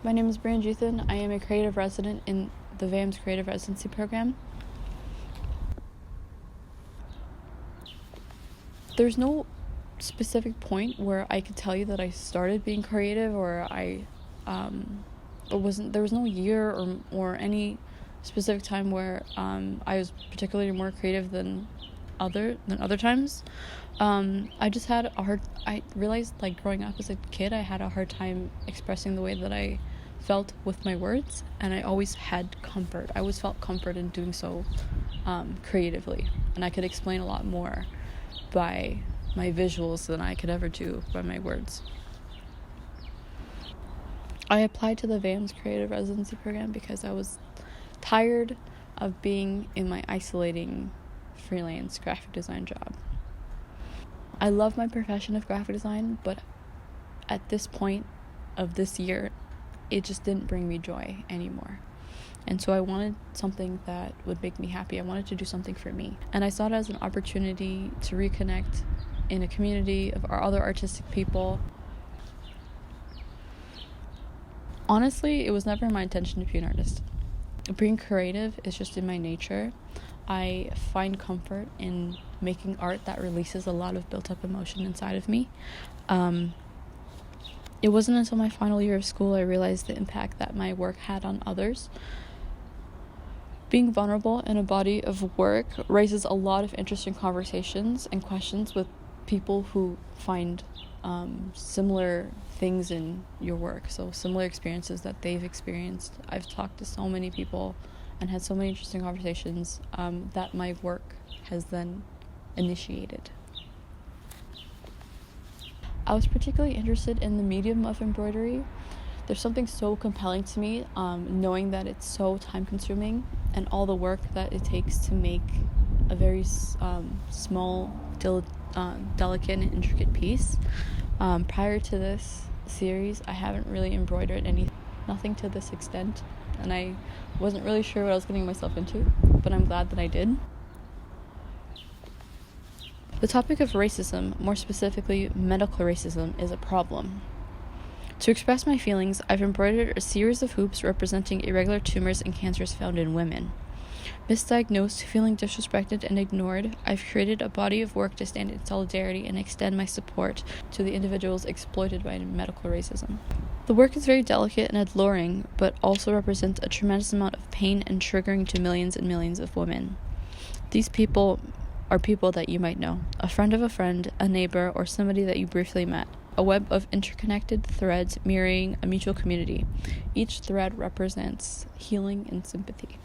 My name is Breanne Jeethan. I am a creative resident in the VAM's Creative Residency program. There's no specific point where I could tell you that I started being creative, or there was no year or any specific time where I was particularly more creative than other times. I realized, like, growing up as a kid, I had a hard time expressing the way that I felt with my words, and I always had comfort. I always felt comfort in doing so creatively, and I could explain a lot more by my visuals than I could ever do by my words. I applied to the VAM's Creative Residency program because I was tired of being in my isolating freelance graphic design job. I love my profession of graphic design, but at this point of this year, it just didn't bring me joy anymore. And so I wanted something that would make me happy. I wanted to do something for me. And I saw it as an opportunity to reconnect in a community of our other artistic people. Honestly, it was never my intention to be an artist. Being creative is just in my nature. I find comfort in making art that releases a lot of built-up emotion inside of me. It wasn't until my final year of school I realized the impact that my work had on others. Being vulnerable in a body of work raises a lot of interesting conversations and questions with people who find similar things in your work, so similar experiences that they've experienced. I've talked to so many people and had so many interesting conversations that my work has then initiated. I was particularly interested in the medium of embroidery. There's something so compelling to me, knowing that it's so time-consuming and all the work that it takes to make a very small, delicate and intricate piece. Prior to this series, I haven't really embroidered nothing to this extent, and I wasn't really sure what I was getting myself into, but I'm glad that I did. The topic of racism, more specifically medical racism, is a problem. To express my feelings, I've embroidered a series of hoops representing irregular tumors and cancers found in women. Misdiagnosed, feeling disrespected and ignored, I've created a body of work to stand in solidarity and extend my support to the individuals exploited by medical racism. The work is very delicate and alluring, but also represents a tremendous amount of pain and triggering to millions and millions of women. These people are people that you might know, a friend of a friend, a neighbor, or somebody that you briefly met. A web of interconnected threads mirroring a mutual community. Each thread represents healing and sympathy.